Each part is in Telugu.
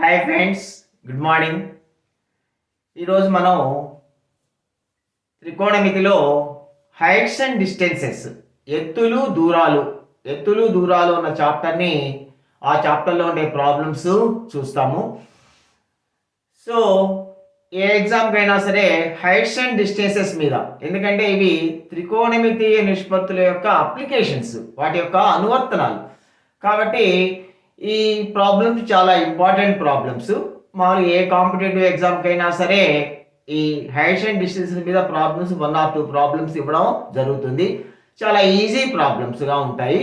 Hi friends, good morning. ఈరోజు మనం త్రికోణమితిలో హైట్స్ అండ్ డిస్టెన్సెస్, ఎత్తులు దూరాలు అన్న చాప్టర్ని ఆ చాప్టర్లో ఉండే ప్రాబ్లమ్స్ చూస్తాము. సో ఏ ఎగ్జామ్కైనా సరే హైట్స్ అండ్ డిస్టెన్సెస్ మీద, ఎందుకంటే ఇవి త్రికోణమితీయ నిష్పత్తుల యొక్క అప్లికేషన్స్, వాటి యొక్క అనువర్తనాలు. కాబట్టి ఈ ప్రాబ్లమ్స్ చాలా ఇంపార్టెంట్ ప్రాబ్లమ్స్. మామూలుగా ఏ కాంపిటేటివ్ ఎగ్జామ్కైనా సరే ఈ హైట్స్ అండ్ డిస్టెన్సెస్ మీద ప్రాబ్లమ్స్ 1 or 2 ప్రాబ్లమ్స్ ఇవ్వడం జరుగుతుంది. చాలా ఈజీ ప్రాబ్లమ్స్గా ఉంటాయి.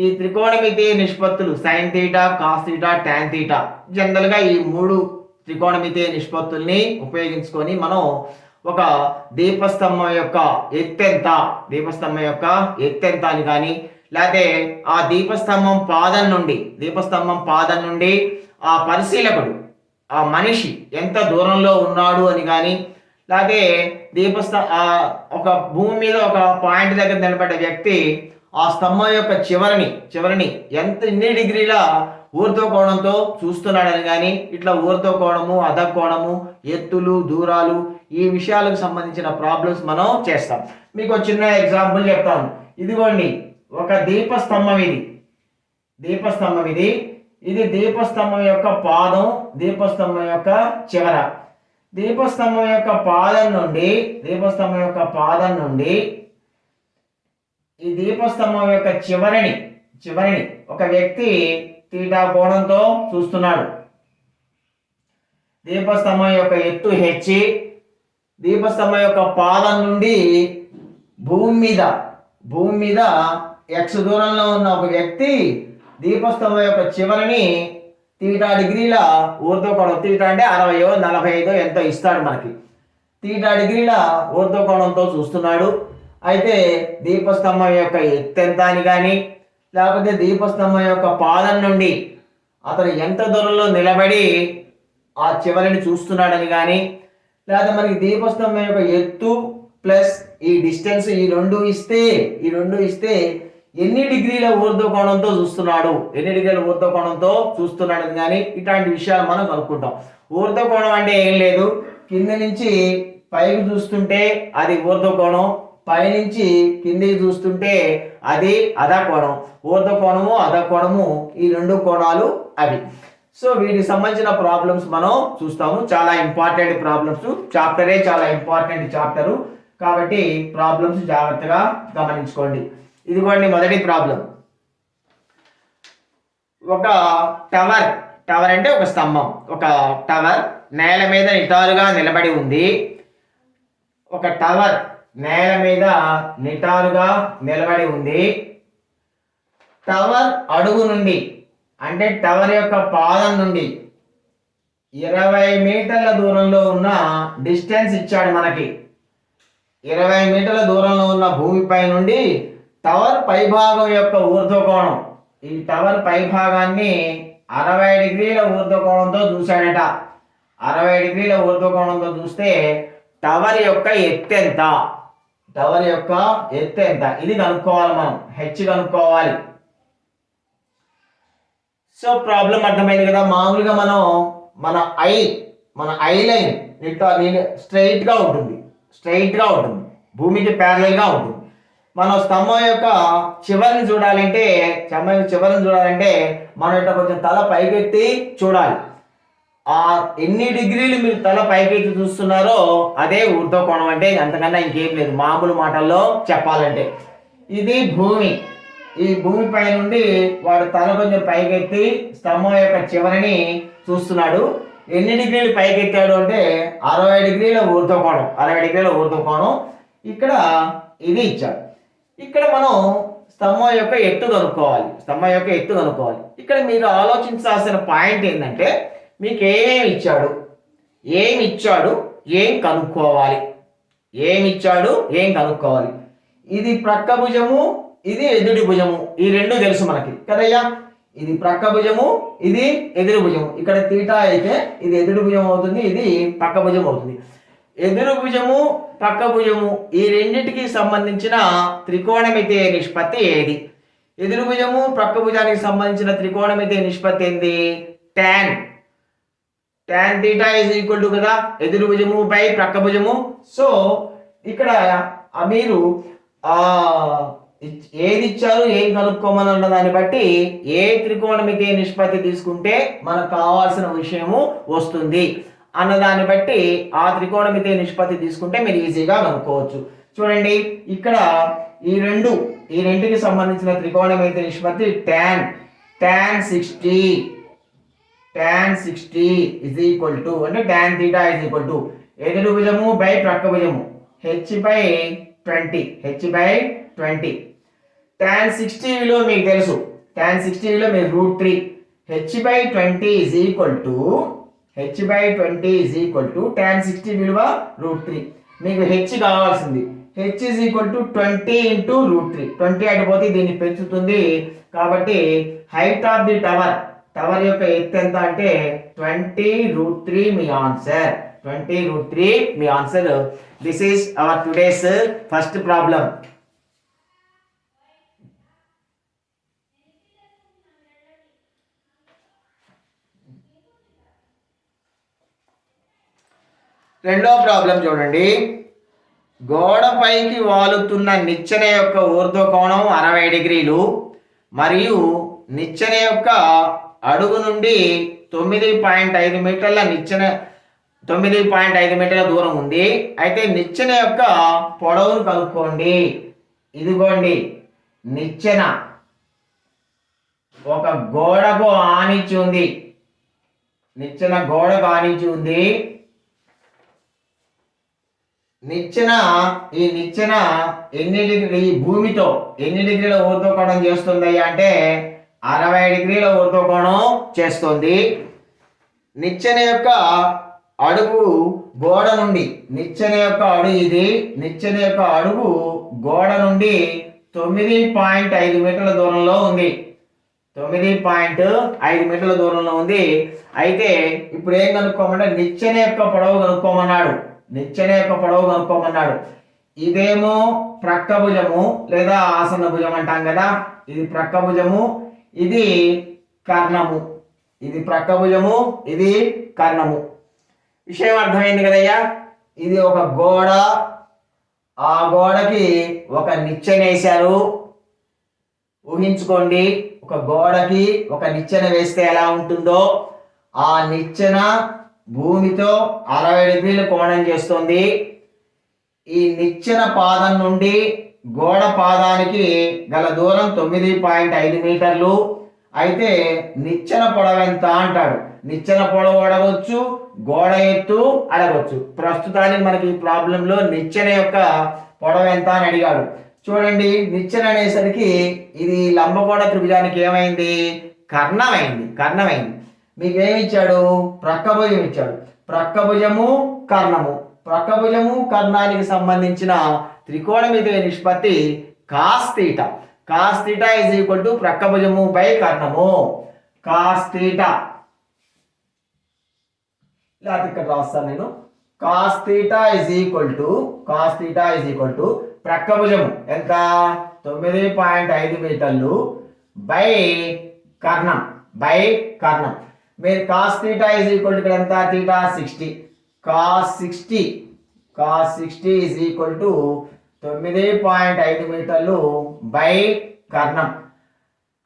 ఈ త్రికోణమితీయ నిష్పత్తులు sine theta, cos theta, tan theta, జనరల్గా ఈ 3 త్రికోణమితీయ నిష్పత్తుల్ని ఉపయోగించుకొని మనం ఒక దీపస్తంభం యొక్క ఎత్తెంత అని కానీ, లేకపోతే ఆ దీపస్తంభం పాదం నుండి ఆ పరిశీలకుడు, ఆ మనిషి ఎంత దూరంలో ఉన్నాడు అని కానీ, లేకపోతే ఒక భూమి మీద ఒక పాయింట్ దగ్గర నిలబడ్డ వ్యక్తి ఆ స్తంభం యొక్క చివరిని ఎన్ని డిగ్రీల ఊర్ధ్వ కోణంతో చూస్తున్నాడని కానీ, ఇట్లా ఊర్ధ్వ కోణము, అధ కోణము, ఎత్తులు దూరాలు, ఈ విషయాలకు సంబంధించిన ప్రాబ్లమ్స్ మనం చేస్తాం. మీకు ఒక చిన్న ఎగ్జాంపుల్ చెప్తాను. ఇదిగోండి, ఒక దీపస్తంభం ఇది దీపస్తంభం యొక్క పాదం, దీపస్తంభం యొక్క చివర. దీపస్తంభం యొక్క పాదం నుండి ఈ దీపస్తంభం యొక్క చివరిని ఒక వ్యక్తి తీటా కోణంతో చూస్తున్నాడు. దీపస్తంభం యొక్క ఎత్తు h, దీపస్తంభం యొక్క పాదం నుండి భూమి మీద x దూరంలో ఉన్న ఒక వ్యక్తి దీపస్తంభం యొక్క చివరిని తీటా డిగ్రీల ఊర్ధ్వ కోణం, తీటా అంటే 60 45 ఎంతో ఇస్తాడు మనకి, తీటా డిగ్రీల ఊర్ధ్వ కోణంతో చూస్తున్నాడు. అయితే దీపస్తంభం యొక్క ఎత్తెంత అని కానీ, లేకపోతే దీపస్తంభం యొక్క పాదం నుండి అతను ఎంత దూరంలో నిలబడి ఆ చివరిని చూస్తున్నాడని కానీ, లేకపోతే మనకి దీపస్తంభం యొక్క ఎత్తు ప్లస్ ఈ డిస్టెన్స్ ఈ రెండు ఇస్తే ఎన్ని డిగ్రీల ఊర్ధ్వ కోణంతో చూస్తున్నాడని కానీ, ఇట్లాంటి విషయాలు మనం కనుక్కుంటాం. ఊర్ధ్వ కోణం అంటే ఏం లేదు, కింద నుంచి పైకి చూస్తుంటే అది ఊర్ధ్వ కోణం, పైనుంచి కిందికి చూస్తుంటే అది అధ కోణం. ఊర్ధ్వ కోణము, అధ కోణము, ఈ 2 కోణాలు అవి. సో వీటికి సంబంధించిన ప్రాబ్లమ్స్ మనం చూస్తాము. చాలా ఇంపార్టెంట్ ప్రాబ్లమ్స్, చాప్టరే చాలా ఇంపార్టెంట్ చాప్టరు. కాబట్టి ప్రాబ్లమ్స్ జాగ్రత్తగా గమనించుకోండి. ఇదిగోండి మొదటి ప్రాబ్లం. ఒక టవర్ అంటే ఒక స్తంభం, ఒక టవర్ నేల మీద నిటారుగా నిలబడి ఉంది. ఒక టవర్ నేల మీద నిటారుగా నిలబడి ఉంది. టవర్ అడుగు నుండి, అంటే టవర్ యొక్క పాదం నుండి 20 మీటర్ల దూరంలో ఉన్న డిస్టెన్స్ ఇచ్చాడు మనకి. 20 మీటర్ల దూరంలో ఉన్న భూమిపై నుండి టవర్ పైభాగం యొక్క ఊర్ధ్వ కోణం, ఈ టవర్ పైభాగాన్ని 60 డిగ్రీల ఊర్ధ్వ కోణంతో చూశాడట. 60 డిగ్రీల ఊర్ధ్వ కోణంతో చూస్తే టవర్ యొక్క ఎత్తు ఎంత, ఇది కనుక్కోవాలి మనం, హెచ్ కనుక్కోవాలి. సో ప్రాబ్లం అర్థమైంది కదా. మామూలుగా మనం మన ఐ లైన్ స్ట్రైట్ గా ఉంటుంది, భూమికి ప్యారలల్ గా ఉంటుంది. మనం స్తంభం యొక్క చివరిని చూడాలంటే మనం ఇట్లా కొంచెం తల పైకెత్తి చూడాలి. ఆ ఎన్ని డిగ్రీలు మీరు తల పైకెత్తి చూస్తున్నారో అదే ఊర్ధ్వ కోణం అంటే, అంతకన్నా ఇంకేం లేదు మామూలు మాటల్లో చెప్పాలంటే. ఇది భూమి, ఈ భూమిపై నుండి వాడు తల కొంచెం పైకెత్తి స్తంభం యొక్క చివరిని చూస్తున్నాడు. ఎన్ని డిగ్రీలు పైకెత్తాడు అంటే 60 డిగ్రీల ఊర్ధ్వ కోణం. ఇక్కడ ఇది ఇచ్చాడు. ఇక్కడ మనం స్తంభం యొక్క ఎత్తు కనుక్కోవాలి. ఇక్కడ మీరు ఆలోచించాల్సిన పాయింట్ ఏంటంటే, మీకు ఏం ఇచ్చాడు, ఏం కనుక్కోవాలి. ఇది ప్రక్క భుజము, ఇది ఎదుటి భుజము, ఈ 2 తెలుసు మనకి కదయ్యా. ఇది ప్రక్క భుజము, ఇది ఎదురు భుజము. ఇక్కడ తీటా అయితే ఇది ఎదురు భుజం అవుతుంది, ఇది పక్క భుజం అవుతుంది. ఎదురు భుజము, పక్క భుజము, ఈ రెండింటికి సంబంధించిన త్రికోణమితీయ నిష్పత్తి ఏది? ఎదురు భుజము, ప్రక్క భుజానికి సంబంధించిన త్రికోణమితీయ నిష్పత్తి ఏంది? tan. tan theta is equal to కదా ఎదురు భుజము బై ప్రక్క భుజము. సో ఇక్కడ మీరు ఏది ఇచ్చారు ఏం కనుక్కోమని అన్న దాన్ని బట్టి ఏ త్రికోణమితి నిష్పత్తి తీసుకుంటే మనకు కావాల్సిన విషయము వస్తుంది అన్న దాన్ని బట్టి ఆ త్రికోణమితి నిష్పత్తి తీసుకుంటే మీరు ఈజీగా కనుక్కోవచ్చు. చూడండి ఇక్కడ ఈ రెండుకి సంబంధించిన త్రికోణమితి నిష్పత్తి tan 60 is equal to అంటే tan theta is equal to ఎదురు భుజము బై ప్రక్క భుజము h/20 tan 60 విలువ మీకు తెలుసు. tan 60 విలువ మీరు √3 h/20 is equal to tan 60 విలువ √3. మీకు h కావాల్సింది h is equal to 20 into √3. 20 అడిపోతే దీన్ని పెంచుతుంది కాబట్టి హైట్ ఆఫ్ ది టవర్ యొక్క ఎత్తు ఎంత అంటే 20√3 మీ ఆన్సర్. 20√3 మీ answer. This is our today's first problem. రెండో ప్రాబ్లం చూడండి. గోడపైకి వాలుతున్న నిచ్చెన యొక్క ఊర్ధ్వకోణం 60 డిగ్రీలు మరియు నిచ్చెన యొక్క అడుగు నుండి 9.5 మీటర్ల 9.5 మీటర్ల దూరం ఉంది. అయితే నిచ్చెన యొక్క పొడవును కనుక్కోండి. ఇదిగోండి నిచ్చెన ఒక గోడకు ఆనించి ఉంది. నిచ్చెన గోడకు ఆనించి ఉంది. ఈ నిచ్చెన ఎన్ని డిగ్రీ భూమితో ఎన్ని డిగ్రీల ఊర్ధ్వకోణం చేస్తుంది అంటే 60 డిగ్రీల ఊర్ధ్వకోణం చేస్తుంది. నిచ్చెన యొక్క అడుగు గోడ నుండి నిచ్చెన యొక్క అడుగు ఇది. నిచ్చెన యొక్క అడుగు గోడ నుండి 9.5 మీటర్ల దూరంలో ఉంది. 9.5 మీటర్ల దూరంలో ఉంది. అయితే ఇప్పుడు ఏం కనుక్కోమంటే నిచ్చెన యొక్క పొడవు కనుక్కోమన్నాడు. ఇదేమో ప్రక్క భుజము లేదా ఆసన భుజం అంటాం కదా. ఇది ప్రక్క భుజము, ఇది కర్ణము. ఇది ప్రక్క భుజము, ఇది కర్ణము. విషయం అర్థమైంది కదయ్యా. ఇది ఒక గోడ, ఆ గోడకి ఒక నిచ్చెన వేశారు. ఊహించుకోండి ఒక గోడకి ఒక నిచ్చెన వేస్తే ఎలా ఉంటుందో. ఆ నిచ్చెన భూమితో 60 డిగ్రీల కోణం చేస్తుంది. ఈ నిచ్చెన పాదం నుండి గోడ పాదానికి గల దూరం 9.5 మీటర్లు. అయితే నిచ్చెన పొడవు ఎంత అంటాడు. నిచ్చెన పొడవు అడగవచ్చు, గోడ ఎత్తు అడగవచ్చు. ప్రస్తుతానికి మనకి ఈ ప్రాబ్లంలో నిచ్చెన యొక్క పొడవు ఎంత అని అడిగాడు. చూడండి నిచ్చెన అనేసరికి ఇది లంబకోణ త్రిభుజానికి ఏమైంది? కర్ణమైంది. మీకు ఏమి ఇచ్చాడు? ప్రక్క భుజం ఇచ్చాడు. ప్రక్క భుజము కర్ణము. ప్రక్క భుజము కర్ణానికి సంబంధించిన త్రికోణమితి నిష్పత్తి cos θ. cos θ is equal to ప్రక్క భుజము బై కర్ణము. cos θ ఇలా ఇక్కడ రాస్తాను నేను. cos θ ఈజ్ ఈక్వల్ టు ప్రక్క భుజము ఎంత 9.5 మీటర్లు బై కర్ణం. మీరు cos θ ఈజ్ ఈక్వల్ టు ఎంత? θ 60. cos 60 ఈజ్ ఈక్వల్ టు 9.5 మీటర్లు బై కర్ణం.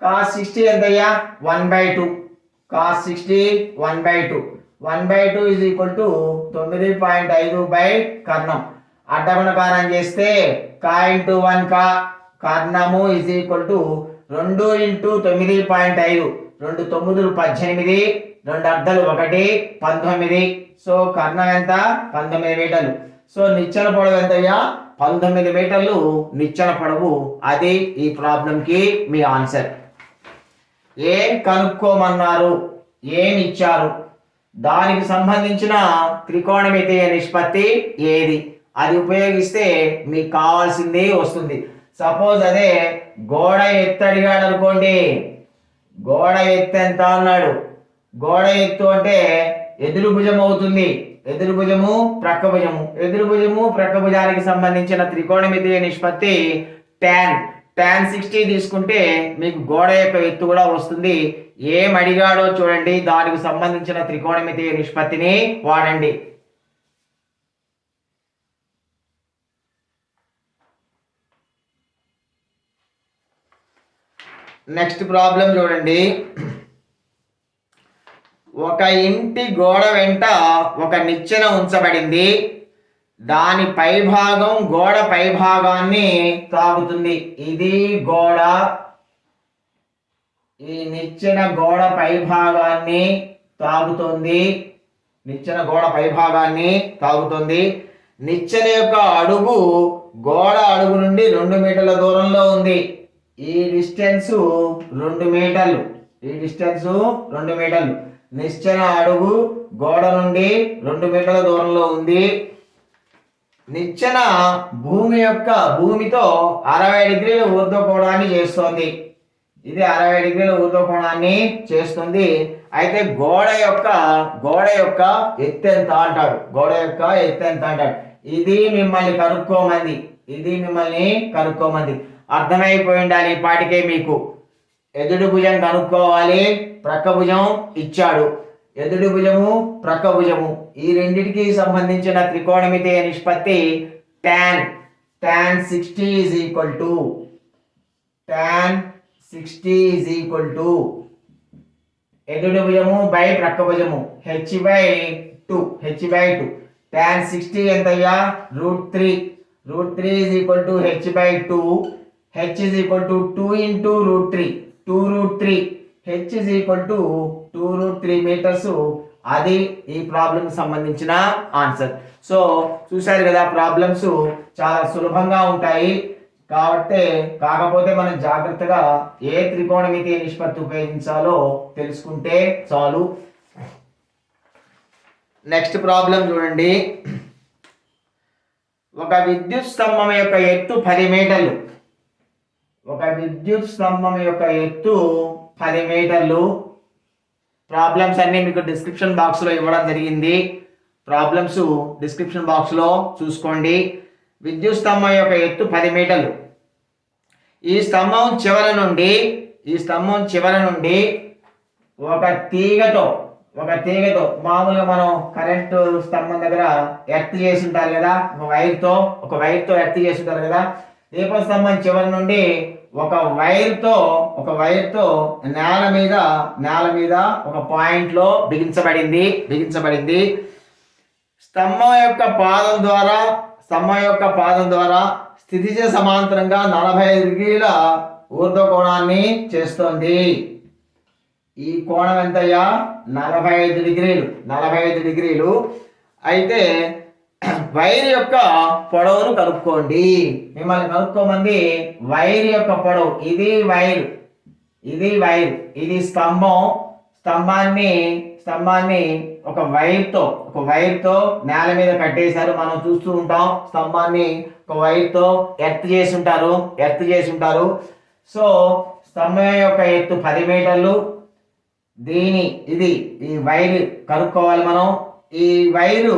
cos 60 ఎంతయ్యా? 1/2. cos 60 1/2. 1/2 is equal to 9.5 by కర్ణం. అడ్డగుణకారం చేస్తే కా ఇంటూ 1 కా. కర్ణము ఈజ్ ఈక్వల్ టు 2 ఇంటూ 9.5. 2 9లు 18, 2 అర్ధాలు 1 19. సో కర్ణం ఎంత? 19 మీటర్లు. సో నిచ్చెన పొడవు ఎంతయ్యా? 19 మీటర్లు నిచ్చెన పొడవు. అది ఈ ప్రాబ్లంకి మీ ఆన్సర్. ఏం కనుక్కోమన్నారు, ఏమి ఇచ్చారు, దానికి సంబంధించిన త్రికోణమితి నిష్పత్తి ఏది, అది ఉపయోగిస్తే మీకు కావాల్సింది వస్తుంది. సపోజ్ అదే గోడ ఎత్తు అడిగాడు అనుకోండి. గోడ ఎత్తు ఎంత అన్నాడు? గోడ ఎత్తు అంటే ఎదురు భుజం అవుతుంది. ఎదురు భుజము ప్రక్క భుజము. ఎదురు భుజము ప్రక్క భుజానికి సంబంధించిన త్రికోణమితి నిష్పత్తి tan. tan 60 తీసుకుంటే మీకు గోడ యొక్క ఎత్తు కూడా వస్తుంది. ఏం అడిగాడో చూడండి, దానికి సంబంధించిన త్రికోణమితి నిష్పత్తిని వాడండి. నెక్స్ట్ ప్రాబ్లం చూడండి. ఒక ఇంటి గోడ వెంట ఒక నిచ్చెన ఉంచబడింది. దాని పైభాగం గోడ పైభాగాన్ని తాకుతుంది. ఇది గోడ, ఈ నిచ్చెన గోడ పైభాగాన్ని తాకుతుంది. నిచ్చెన గోడ పైభాగాన్ని తాకుతుంది. నిచ్చెన యొక్క అడుగు గోడ అడుగు నుండి 2 మీటర్ల దూరంలో ఉంది. ఈ డిస్టెన్స్ 2 మీటర్లు. ఈ డిస్టెన్స్ 2 మీటర్లు. నిచ్చెన అడుగు గోడ నుండి 2 మీటర్ల దూరంలో ఉంది. నిచ్చెన భూమితో 60 డిగ్రీల ఊర్ధ్వకోణాన్ని చేస్తోంది. ఇది 60 డిగ్రీల ఊర్ధ్వకోణాన్ని చేస్తుంది. అయితే గోడ యొక్క ఎత్తు ఎంత అంటాడు. గోడ యొక్క ఎత్తు ఎంత అంటాడు. ఇది మిమ్మల్ని కనుక్కోమంది. అర్థమైపోయి ఉండాలి ఈ పాటికే మీకు. ఎదుడు భుజం కనుక్కోవాలి, ప్రక్క భుజం ఇచ్చాడు. ఎదుడు భుజము, ప్రక్క భుజము, ఈ రెండిటికి సంబంధించిన త్రికోణమితీయ నిష్పత్తి tan 60 is equal to ఎదుడు భుజము బై ప్రక్క భుజము h/2. tan 60 ఎంతయ్యా? √3. √3 is equal to h/2. h is equal to 2 into √3. 2√3. h is equal to 2√3 meters. అది ఈ ప్రాబ్లంకి సంబంధించిన ఆన్సర్. సో చూశారు కదా, ప్రాబ్లమ్స్ చాలా సులభంగా ఉంటాయి. కాకపోతే మనం జాగ్రత్తగా ఏ త్రికోణమితీయ నిష్పత్తి ఉపయోగించాలో తెలుసుకుంటే చాలు. నెక్స్ట్ ప్రాబ్లం చూడండి. ఒక విద్యుత్ స్తంభం యొక్క ఎత్తు 10 మీటర్లు. ఒక విద్యుత్ స్తంభం యొక్క ఎత్తు 10 మీటర్లు. ప్రాబ్లమ్స్ అన్నీ మీకు డిస్క్రిప్షన్ బాక్స్లో ఇవ్వడం జరిగింది. ప్రాబ్లమ్స్ డిస్క్రిప్షన్ బాక్స్లో చూసుకోండి. విద్యుత్ స్తంభం యొక్క ఎత్తు 10 మీటర్లు. ఈ స్తంభం చివర నుండి ఒక తీగతో మామూలుగా మనం కరెంటు స్తంభం దగ్గర ఎర్త్ చేసి ఉంటారు కదా, ఒక వైర్తో ఎర్త్ చేసి ఉంటారు కదా. దీపస్తంభం చివరి నుండి ఒక వైర్తో నేల మీద ఒక పాయింట్లో బిగించబడింది. స్తంభం యొక్క పాదం ద్వారా స్థితిజ సమాంతరంగా 45 డిగ్రీల ఊర్ధ్వకోణాన్ని చేస్తోంది. ఈ కోణం ఎంతయ్యా? 45 డిగ్రీలు. అయితే వైర్ యొక్క పొడవును కనుక్కోండి. మిమ్మల్ని కనుక్కోమంది వైర్ యొక్క పొడవు. ఇది వైర్, ఇది స్తంభాన్ని ఒక వైర్తో నేల మీద కట్టేశారు. మనం చూస్తూ ఉంటాం. స్తంభాన్ని ఒక వైర్తో ఎర్త్ చేసి ఉంటారు. సో స్తంభం యొక్క ఎత్తు 10 మీటర్లు. ఈ వైర్ కనుక్కోవాలి మనం. ఈ వైరు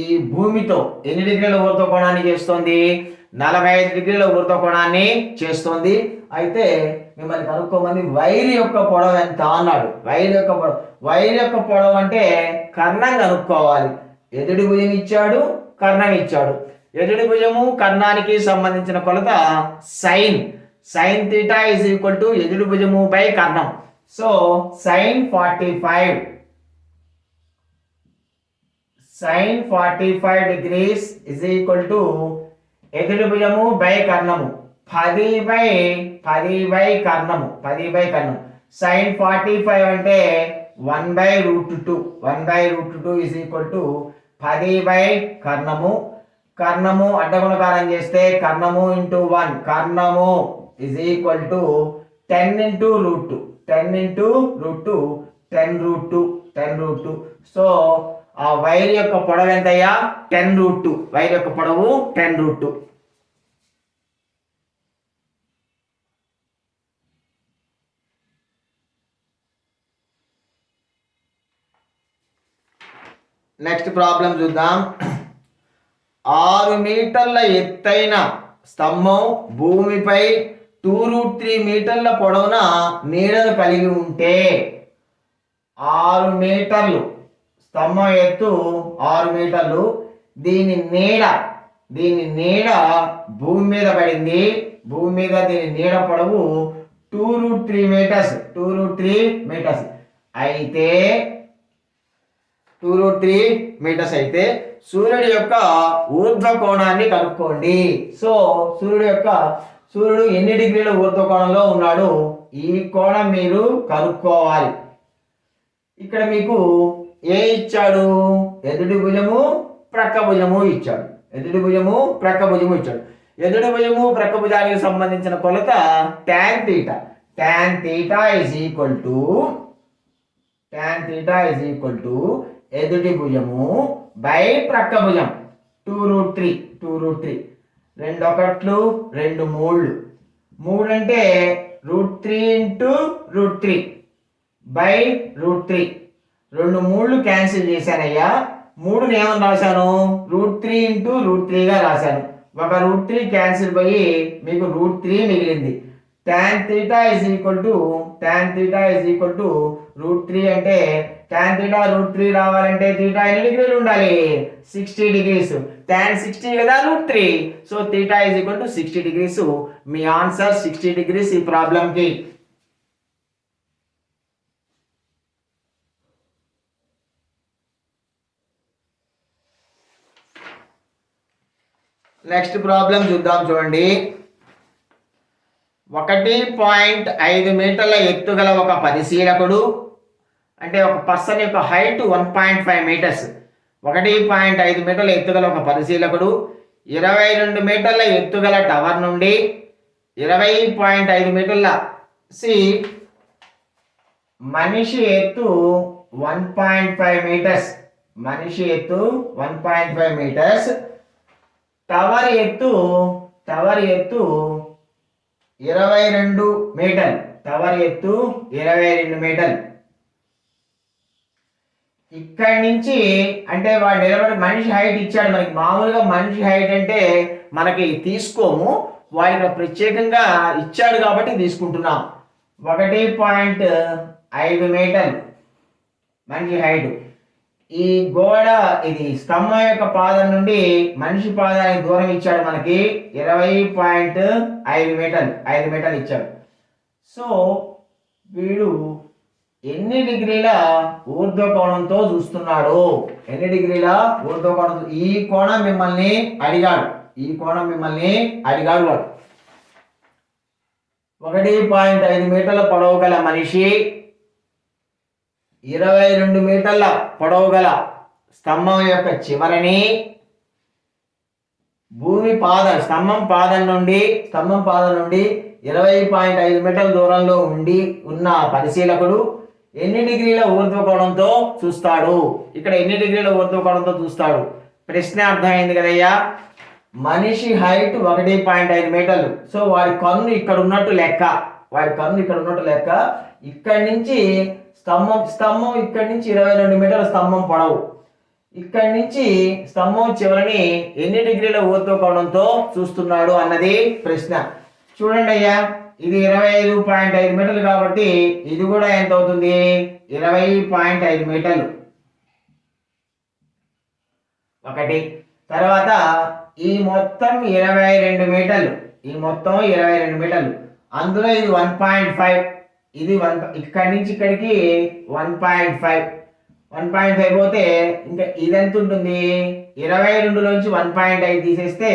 ఈ భూమితో ఎన్ని డిగ్రీల ఊర్ధ్వకోణాన్ని చేస్తుంది? 45 డిగ్రీల ఊర్ధ్వకోణాన్ని చేస్తుంది. అయితే మిమ్మల్ని కనుక్కోమని వైర్ యొక్క పొడవు ఎంత అన్నాడు. వైర్ యొక్క పొడవు అంటే కర్ణం కనుక్కోవాలి. ఎదుడి భుజం ఇచ్చాడు, కర్ణం ఇచ్చాడు. ఎదుడి భుజము కర్ణానికి సంబంధించిన కొలత sin θ is equal to ఎదుడి భుజము బై కర్ణం. So sin 45 degrees is equal to ఎదుడి భుజము బై కర్ణము 10 బై కర్ణము. sin 45 అంటే 1/√2 is equal to 10 బై కర్ణము అడ్డగుణకారం చేస్తే కర్ణము ఇంటూ 1, కర్ణము is equal to 10 into √2. 10√2. So ఆ వైర్ యొక్క పొడవు ఎంతయ్యా? 10√2. వైర్ యొక్క పొడవు 10√2. నెక్స్ట్ ప్రాబ్లం చూద్దాం. 6 మీటర్ల ఎత్తైన స్తంభం భూమిపై 2√3 మీటర్ల పొడవున నీడను కలిగి ఉంటే 6 మీటర్లు స్తంభం ఎత్తు 6 మీటర్లు, దీని నీడ భూమి మీద పడింది. భూమి మీద దీని నీడ పొడవు 2√3 మీటర్స్ అయితే 2√3 మీటర్స్ అయితే సూర్యుడి యొక్క ఊర్ధ్వ కోణాన్ని కనుక్కోండి. సో సూర్యుడు ఎన్ని డిగ్రీల ఊర్ధ్వ కోణంలో ఉన్నాడు, ఈ కోణం మీరు కనుక్కోవాలి. ఇక్కడ మీకు ఏ ఇచ్చాడు, ఎదుటి భుజము ప్రక్క భుజము ఇచ్చాడు. ఎదుటి భుజము ప్రక్క భుజానికి సంబంధించిన కొలత tan θ. tan θ is equal to ఎదుటి భుజము బై ప్రక్క భుజం 2√3. 2 ఒకట్లు 2 మూళ్ళు, 3 అంటే √3 ఇంటూ √3 బై √3. 2 మూళ్ళు క్యాన్సిల్ చేశానయ్యా. 3ని ఏమని రాశాను, √3 ఇంటూ √3గా రాశాను. ఒక √3 క్యాన్సిల్ పోయి మీకు √3 మిగిలింది. tan θ ఈజ్ ఈక్వల్ టు √3 అంటే tan θ √3 రావాలంటే θ ఎన్ని డిగ్రీలు ఉండాలి, 60 డిగ్రీస్. tan 60 కదా √3, so θ is equal to 60 degrees. మీ ఆన్సర్ 60 డిగ్రీస్ ఈ ప్రాబ్లంకి. నెక్స్ట్ ప్రాబ్లం చూద్దాం, చూడండి. 1.5 మీటర్ల ఎత్తుగల ఒక పరిశీలకుడు, అంటే ఒక పర్సన్ యొక్క హైట్ 1.5 మీటర్స్. 1.5 మీటర్ల ఎత్తుగల ఒక పరిశీలకుడు 22 మీటర్ల ఎత్తుగల టవర్ నుండి 20.5 మీటర్ల మనిషి ఎత్తు 1.5 మీటర్స్. మనిషి ఎత్తు 1.5 మీటర్స్. టవర్ ఎత్తు 22 మీటర్లు. టవర్ ఎత్తు 22 మీటర్లు. ఇక్కడి నుంచి అంటే వాడు నిలబడి మనిషి హైట్ ఇచ్చాడు మనకి. మామూలుగా మనిషి హైట్ అంటే మనకి తీసుకోము, వాడికి ప్రత్యేకంగా ఇచ్చాడు కాబట్టి తీసుకుంటున్నాం. 1.5 మీటర్లు మనిషి హైట్. ఈ గోడ ఇది స్తంభం యొక్క పాదం నుండి మనిషి పాదానికి దూరం ఇచ్చాడు మనకి 20.5 మీటర్లు, 5 మీటర్లు ఇచ్చాడు. సో వీడు ఎన్ని డిగ్రీల ఊర్ధ్వ కోణంతో చూస్తున్నాడు, ఎన్ని డిగ్రీల ఊర్ధ్వ కోణంతో, ఈ కోణం మిమ్మల్ని అడిగాడు వాడు. 1.5 మీటర్ల పొడవు గల మనిషి 22 మీటర్ల పొడవు గల స్తంభం యొక్క చివరని స్తంభం పాదం నుండి 20.5 మీటర్ల దూరంలో ఉన్న పరిశీలకుడు ఎన్ని డిగ్రీల ఊర్ధ్వ కోణంతో చూస్తాడు. ఇక్కడ ఎన్ని డిగ్రీల ఊర్ధ్వ కోణంతో చూస్తాడు, ప్రశ్న అర్థమైంది కదయ్యా. మనిషి హైట్ 1.5 మీటర్లు. సో వాడి కన్ను ఇక్కడ ఉన్నట్టు లెక్క. ఇక్కడి నుంచి స్తంభం ఇక్కడి నుంచి 22 మీటర్ల స్తంభం పొడవు. ఇక్కడి నుంచి స్తంభం చివరని ఎన్ని డిగ్రీల ఊర్ధ్వ కోణంతో చూస్తున్నాడు అన్నది ప్రశ్న. చూడండి అయ్యా, ఇది 25.5 మీటర్లు కాబట్టి ఇది కూడా ఎంత అవుతుంది, 20.5 మీటర్లు. ఒకటి. తర్వాత ఈ మొత్తం 22 మీటర్లు. అందులో ఇది 1.5, ఇది ఇక్కడి నుంచి ఇక్కడికి 1.5 పోతే ఇంకా ఇదెంత ఉంటుంది, 22లోంచి 1.5 తీసేస్తే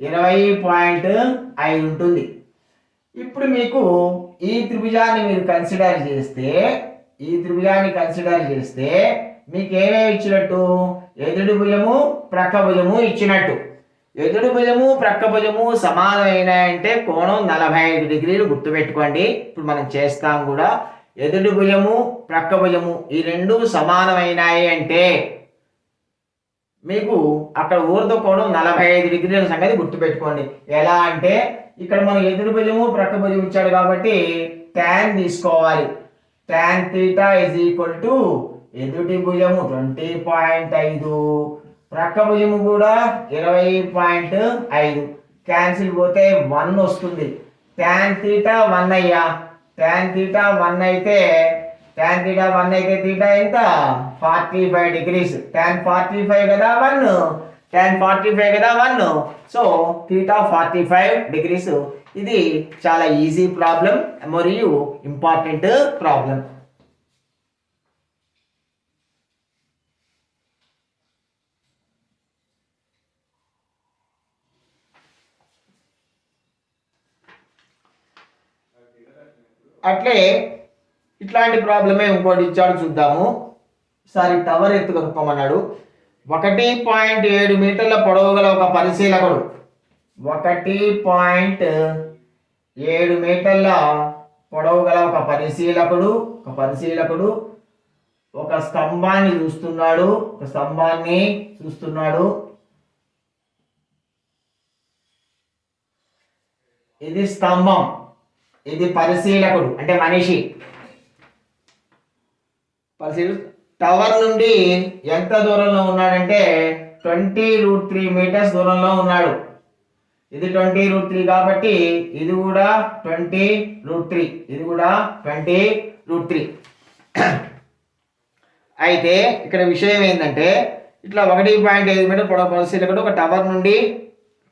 20.5 ఉంటుంది. ఇప్పుడు మీకు ఈ త్రిభుజాన్ని మీరు కన్సిడర్ చేస్తే మీకు ఏమేమి ఇచ్చినట్టు, ఎదుటి భుజము ప్రక్క భుజము ఇచ్చినట్టు. ఎదుటి భుజము ప్రక్క భుజము సమానమైనాయంటే కోణం 45 డిగ్రీలు గుర్తుపెట్టుకోండి. ఇప్పుడు మనం చేస్తాం కూడా. ఎదుటి భుజము ప్రక్క భుజము ఈ రెండు సమానమైనాయి అంటే మీకు అక్కడ ఊర్ధ్వ కోణం 45 డిగ్రీల సంగతి గుర్తుపెట్టుకోండి. ఎలా అంటే ఇక్కడ మనం ఎదుటి భుజము ప్రక్క భుజం ఇచ్చాడు కాబట్టి tan తీసుకోవాలి. tan θ ఈజ్ ఈక్వల్ టు ఎదుటి భుజము 20.5, ప్రక్క భుజము కూడా 20.5. క్యాన్సిల్ పోతే 1 వస్తుంది. tan theta 1 అయ్యా. tan theta 1 అయితే theta ఎంత 45 degrees. tan 45 కదా 1, tan 45 కదా 1. So theta 45 degrees. ఇది చాలా ఈజీ ప్రాబ్లం మరియు ఇంపార్టెంట్ ప్రాబ్లం. అట్లే ఇట్లాంటి ప్రాబ్లమే ఇంకోటి ఇచ్చాడు చూద్దాము. సారీ, టవర్ ఎత్తు కనుక్కోమన్నాడు. 1.7 మీటర్ల పొడవు గల ఒక పరిశీలకుడు 1.7 మీటర్ల పొడవు గల ఒక పరిశీలకుడు ఒక స్తంభాన్ని చూస్తున్నాడు. ఇది స్తంభం, ఇది పరిశీలకుడు అంటే మనిషి. టవర్ నుండి ఎంత దూరంలో ఉన్నాడంటే 20√3 మీటర్స్ దూరంలో ఉన్నాడు. ఇది 20√3 కాబట్టి ఇది కూడా 20√3, ఇది కూడా 20√3. అయితే ఇక్కడ విషయం ఏంటంటే ఇట్లా 1.5 మీటర్ పొడవు పరిశీలకుడు ఒక టవర్ నుండి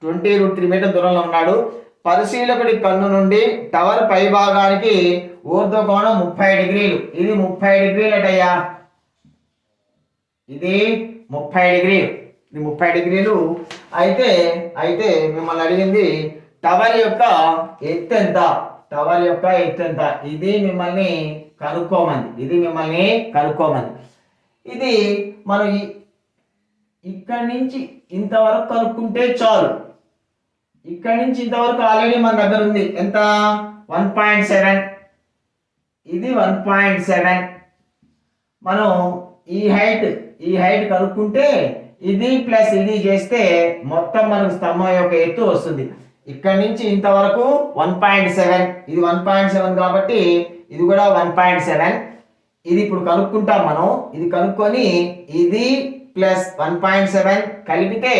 20√3 మీటర్ దూరంలో ఉన్నాడు. పరిశీలకుడి కన్ను నుండి టవర్ పై భాగానికి ఊర్ధ్వకోణం 30 డిగ్రీలు. ఇది 30 డిగ్రీలు అటయ్యా. ఇది 30 డిగ్రీలు. అయితే మిమ్మల్ని అడిగింది టవర్ యొక్క ఎత్తు ఎంత. ఇది మిమ్మల్ని కనుక్కోమంది. ఇది మనం ఇక్కడి నుంచి ఇంతవరకు కనుక్కుంటే చాలు. ఇక్కడి నుంచి ఇంతవరకు ఆల్రెడీ మన దగ్గర ఉంది. ఎంత 1.7. ఇది 1.7. మనం ఈ హైట్ కనుక్కుంటే ఇది ప్లస్ ఇది చేస్తే మొత్తం మనకు స్తంభం యొక్క ఎత్తు వస్తుంది. ఇక్కడి నుంచి ఇంతవరకు 1.7. ఇది 1.7 కాబట్టి ఇది కూడా 1.7. ఇది ఇప్పుడు కనుక్కుంటాం మనం. ఇది కనుక్కొని ఇది ప్లస్ 1.7 కలిపితే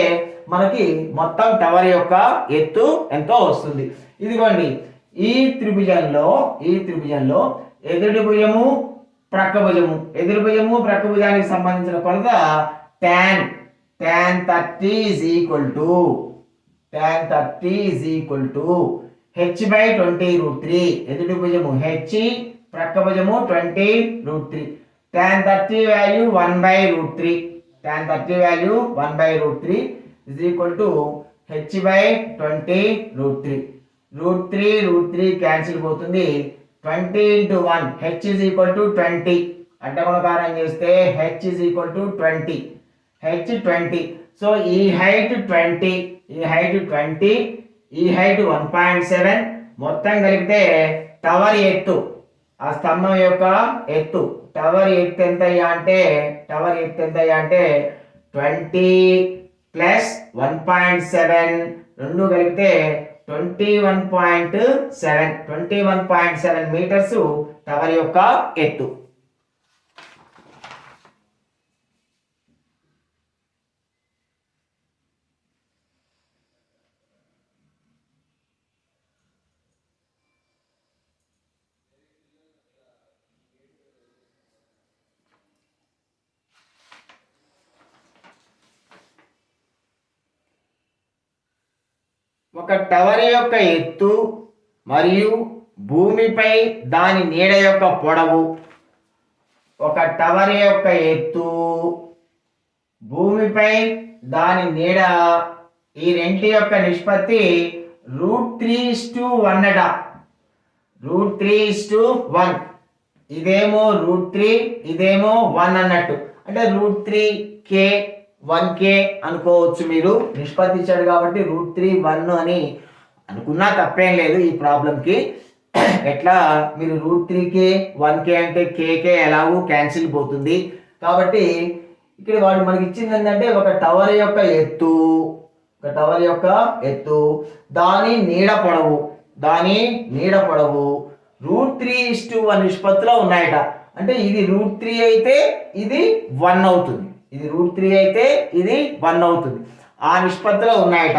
మనకి మొత్తం టవర్ యొక్క ఎత్తు ఎంతో వస్తుంది. ఇదిగోండి, ఈ త్రిభుజంలో ఎదుటి భుజము ప్రక్క భుజానికి సంబంధించిన కొలత tan 30 is equal to h/20√3. ఎదుటి భుజము h, ప్రక్క భుజము 20√3. tan 30 value 1/√3 is equal to h/20√3. √3 cancel పోతుంది. 20 into 1 h is equal to 20. అడ్డగుణకారం చేస్తే h is equal to 20. So ఈ హైట్ 20, ఈ హైట్ 1.7. మొత్తం కలిపితే టవర్ ఎత్తు, ఆ స్తంభం యొక్క ఎత్తు, టవర్ ఎత్తు ఎంత అంటే 20 ప్లస్ 1.7 రెండు కలిపితే 21.7 మీటర్స్ టవర్ యొక్క ఎత్తు. ఒక టవర్ యొక్క ఎత్తు మరియు భూమిపై దాని నీడ యొక్క పొడవు. ఒక టవర్ యొక్క ఎత్తు, భూమిపై దాని నీడ, ఈ రెంటి యొక్క నిష్పత్తి √3:1 అట. √3:1. ఇదేమో √3, ఇదేమో 1 అన్నట్టు. అంటే √3k 1k అనుకోవచ్చు. మీరు నిష్పత్తి ఇచ్చాడు కాబట్టి √3:1 అని అనుకున్నా తప్పేం లేదు ఈ ప్రాబ్లంకి. ఎట్లా మీరు √3k 1k అంటే kk ఎలాగూ క్యాన్సిల్ పోతుంది. కాబట్టి ఇక్కడ వాడు మనకి ఇచ్చింది ఏంటంటే ఒక టవర్ యొక్క ఎత్తు, దాని నీడ పొడవు √3:1 నిష్పత్తిలో ఉన్నాయట. అంటే ఇది √3 అయితే ఇది 1 అవుతుంది. ఆ నిష్పత్తిలో ఉన్నాయట.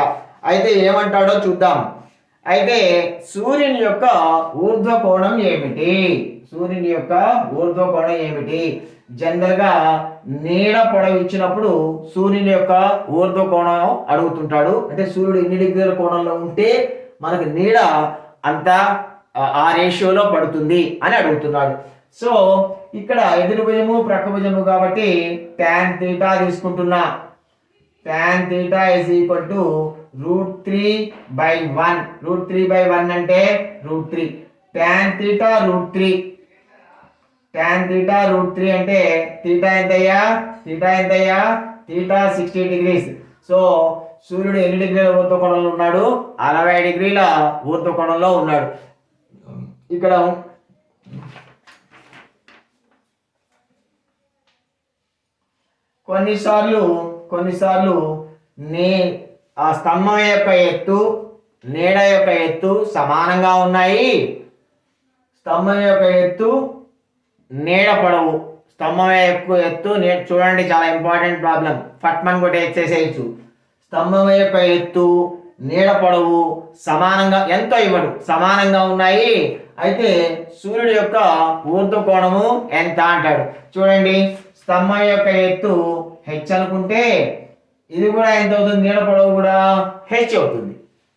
అయితే ఏమంటాడో చూద్దాం. అయితే సూర్యుని యొక్క ఊర్ధ్వ కోణం ఏమిటి? సూర్యుని యొక్క ఊర్ధ్వ కోణం ఏమిటి? జనరల్ గా నీడ పొడవు ఇచ్చినప్పుడు సూర్యుని యొక్క ఊర్ధ్వ కోణం అడుగుతుంటాడు. అంటే సూర్యుడు ఎన్ని డిగ్రీల కోణంలో ఉంటే మనకు నీడ అంత ఆ రేషియోలో పడుతుంది అని అడుగుతున్నాడు. సో ఇక్కడ ఎదురు భుజము ప్రక్క భుజము కాబట్టి tan θ తీసుకుంటున్నా. tan θ √3/1. √3/1 అంటే √3. tan θ √3. tan θ √3 అంటే ఎంతయ్యా? θ 60 degrees. సో సూర్యుడు ఎన్ని డిగ్రీల ఊర్ధ్వ కోణంలో ఉన్నాడు? 60 డిగ్రీల ఊర్ధ్వ కోణంలో ఉన్నాడు. ఇక్కడ కొన్నిసార్లు ఆ స్తంభం యొక్క ఎత్తు నీడ యొక్క ఎత్తు సమానంగా ఉన్నాయి. స్తంభం యొక్క ఎత్తు నీడ పొడవు, స్తంభం యొక్క ఎత్తు చూడండి, చాలా ఇంపార్టెంట్ ప్రాబ్లం. ఫట్మన్ కూడా ఎక్సర్సైజ్. స్తంభం యొక్క ఎత్తు నీడ పొడవు సమానంగా ఎంతో ఇవ్వడు, సమానంగా ఉన్నాయి. అయితే సూర్యుడి యొక్క ఊర్ధ్వ కోణము ఎంత అంటాడు. చూడండి, స్తంభం యొక్క ఎత్తు h అనుకుంటే ఇది కూడా ఎంత అవుతుంది? నీడ పొడవు కూడా h అవుతుంది.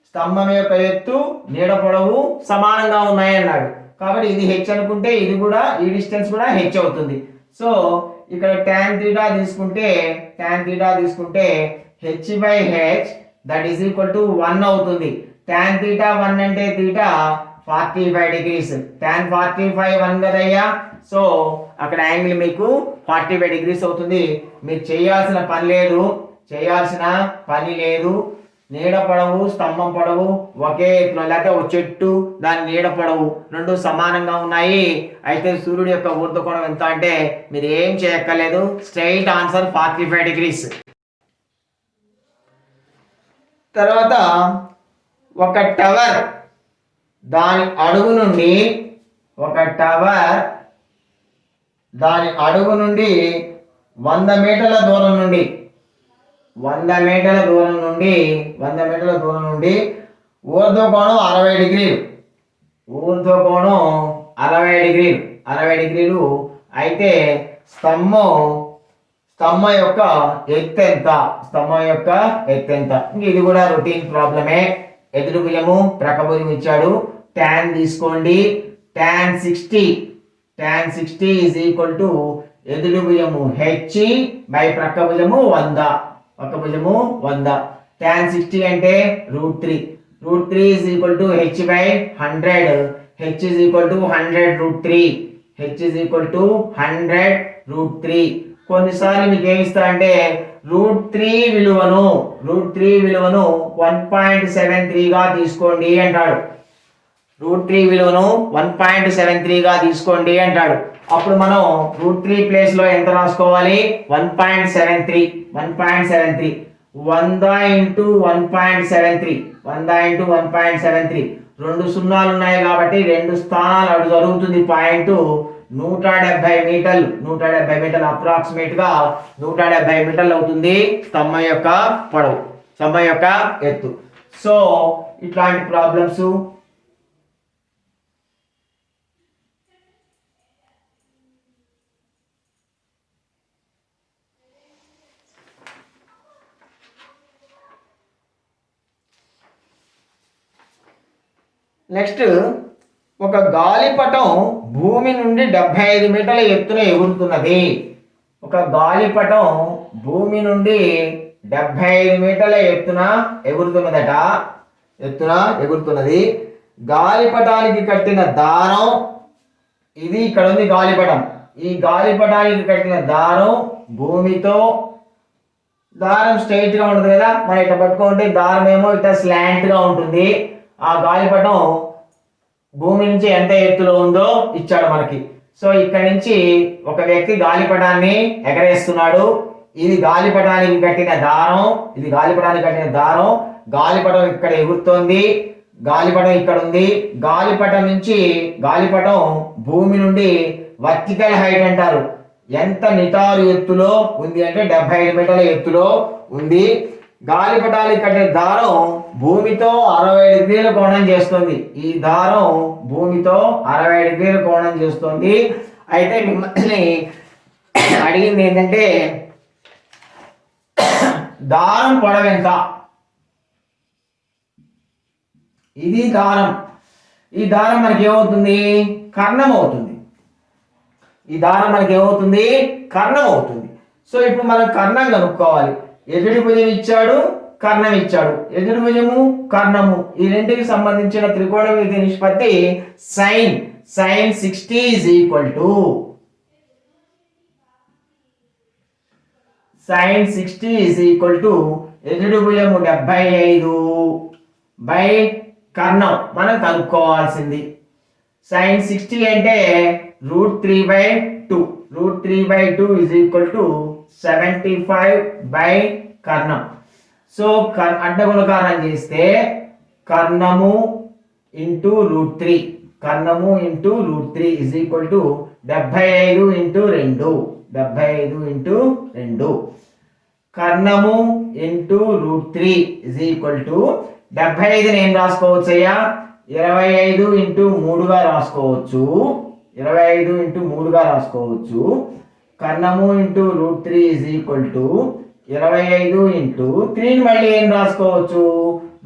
స్తంభం యొక్క ఎత్తు నీడ పొడవు సమానంగా ఉన్నాయి అన్నాడు కాబట్టి ఇది h అనుకుంటే ఇది కూడా ఈ డిస్టెన్స్ కూడా h అవుతుంది. సో ఇక్కడ tan θ తీసుకుంటే h/h that is equal to 1 అవుతుంది. tan θ 1 అంటే θ 45 degrees. tan 45 1 కదయ్యా. సో అక్కడ యాంగిల్ మీకు 45 degrees అవుతుంది. మీరు చేయాల్సిన పని లేదు. నీడ పొడవు స్తంభం పొడవు ఒకే ఎత్తులో, లేకపోతే ఒక చెట్టు దాని నీడ పొడవు రెండు సమానంగా ఉన్నాయి. అయితే సూర్యుడి యొక్క ఊర్ధ్వ కోణం ఎంత అంటే మీరు ఏం చేయక్కర్లేదు, స్ట్రైట్ ఆన్సర్ 45 degrees. తర్వాత ఒక టవర్ దాని అడుగు నుండి 100 మీటర్ల దూరం నుండి 100 మీటర్ల దూరం నుండి ఊర్ధ్వ కోణం 60 డిగ్రీలు. 60 డిగ్రీలు అయితే స్తంభం యొక్క ఎత్తు ఎంత? ఇది కూడా రొటీన్ ప్రాబ్లమే. ఎదురు భుజము ప్రక్క భుజం ఇచ్చాడు. tan తీసుకోండి. tan 60 is equal to ఎదురు భుజము h బై ప్రక్క భుజము 100. tan 60 అంటే √3. √3 is equal to h by 100. h is equal to 100 √3. కొన్నిసార్లు మీకు ఏమి ఇస్తా అంటే √3 విలువను 1.73 గా తీసుకోండి అంటాడు. √3 విలువను 1.73 గా తీసుకోండి అంటాడు. అప్పుడు మనం √3 ప్లేస్ లో ఎంత రాసుకోవాలి? 1.73. 100 into 1.73 రెండు సున్నాలు ఉన్నాయి కాబట్టి రెండు స్థానాలు అటు జరుగుతుంది. పాయింట్ 170 మీటర్లు అప్రాక్సిమేట్ గా 170 మీటర్లు అవుతుంది స్తంభం యొక్క పొడవు, స్తంభం యొక్క ఎత్తు. సో ఇట్లాంటి ప్రాబ్లమ్స్ నెక్స్ట్, ఒక గాలిపటం భూమి నుండి 75 మీటర్ల ఎత్తున ఎగురుతున్నది. ఒక గాలిపటం భూమి నుండి 75 మీటర్ల ఎత్తున ఎగురుతున్నది. గాలిపటానికి కట్టిన దారం ఇది. ఇక్కడ ఉంది గాలిపటం. ఈ గాలిపటానికి కట్టిన దారం భూమితో, దారం స్ట్రైట్ గా ఉంటుంది కదా, మనం ఇట్లా పట్టుకుంటే దారం ఏమో ఇట్లా స్లాంట్ గా ఉంటుంది. ఆ గాలిపటం భూమి నుంచి ఎంత ఎత్తులో ఉందో ఇచ్చాడు మనకి. సో ఇక్కడ నుంచి ఒక వ్యక్తి గాలిపటాన్ని ఎగరేస్తున్నాడు. ఇది గాలిపటానికి కట్టిన దారం. గాలిపటం ఇక్కడ ఎగురుతోంది. గాలిపటం ఇక్కడ ఉంది. గాలిపటం భూమి నుండి వర్టికల్ హైట్ అంటారు. ఎంత నిటారు ఎత్తులో ఉంది అంటే 75 మీటర్ల ఎత్తులో ఉంది. గాలిపటాలు కట్టే దారం భూమితో 60 డిగ్రీల కోణం చేస్తుంది. ఈ దారం భూమితో 60 డిగ్రీల కోణం చేస్తుంది. అయితే మిమ్మల్ని అడిగింది ఏంటంటే దారం పొడవు ఎంత? ఇది దారం. ఈ దారం మనకి ఏమవుతుంది? కర్ణం అవుతుంది. ఈ దారం మనకి ఏమవుతుంది? కర్ణం అవుతుంది. సో ఇప్పుడు మనం కర్ణం కనుక్కోవాలి. ఎదుటి భుజం ఇచ్చాడు, కర్ణం ఇచ్చాడు. ఎదుటి భుజము, కర్ణము ఈ రెంటికి సంబంధించిన త్రికోణమితి నిష్పత్తి sin 60 is equal to sin 60 is equal to ఎదుటి భుజము 75 బై కర్ణం మనం కనుక్కోవాల్సింది. sin 60 అంటే √3/2. √3/2 is equal to 75 బై కర్ణం. సో అడ్డగుణకారం చేస్తే కర్ణము ఇంటూ √3, కర్ణము into √3 is equal to 75 into 2, 75 into 2. కర్ణము ఇంటూ √3 is equal to 75 ఏం రాసుకోవచ్చు అయ్యా? 25 ఇంటూ 3గా రాసుకోవచ్చు. 25 ఇంటూ 3గా రాసుకోవచ్చు. కర్ణము into √3 is equal to 25 into 3ని మళ్ళీ ఏం రాసుకోవచ్చు?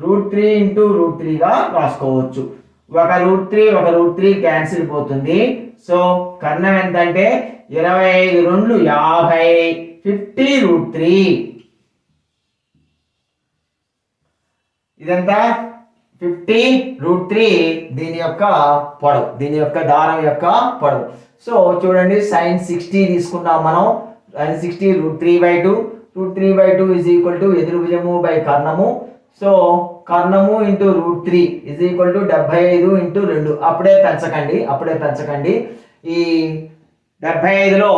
√3 ఇంటూ √3గా రాసుకోవచ్చు. ఒక √3 క్యాన్సిల్ పోతుంది. సో కర్ణం ఎంత అంటే 25 2 50, 50 √3. ఇదంతా 50 √3 దీని యొక్క పొడవు, దీని యొక్క దారం యొక్క పొడవు. సో చూడండి sin 60 తీసుకున్నాం మనం. sin 60 √3/2. √3/2 is equal to ఎదురు భుజము బై కర్ణము. సో కర్ణము into √3 is equal to 75 into 2. అప్పుడే పెంచకండి. ఈ 75లో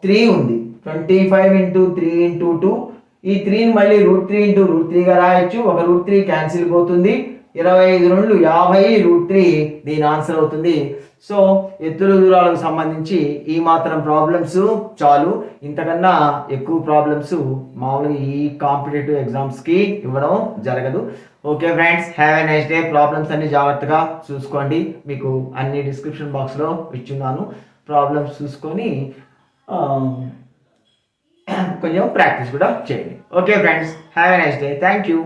3 ఉంది. 25 ఇంటూ 3 ఇంటూ 2. ఈ 3ని మళ్ళీ √3 ఇంటూ √3గా రాయొచ్చు. ఒక √3 క్యాన్సిల్ పోతుంది. 25 2 50 √3 దీని ఆన్సర్ అవుతుంది. సో ఎత్తుల దూరాలకు సంబంధించి ఈ మాత్రం ప్రాబ్లమ్స్ చాలు. ఇంతకన్నా ఎక్కువ ప్రాబ్లమ్స్ మామూలుగా ఈ కాంపిటేటివ్ ఎగ్జామ్స్కి ఇవ్వడం జరగదు. Okay friends, have a nice day. Problems అన్ని జాగ్రత్తగా చూసుకోండి. మీకు అన్ని డిస్క్రిప్షన్ బాక్స్లో ఇచ్చున్నాను. ప్రాబ్లమ్స్ చూసుకొని కొంచెం ప్రాక్టీస్ కూడా చేయండి. Okay friends, have a nice day. Thank you.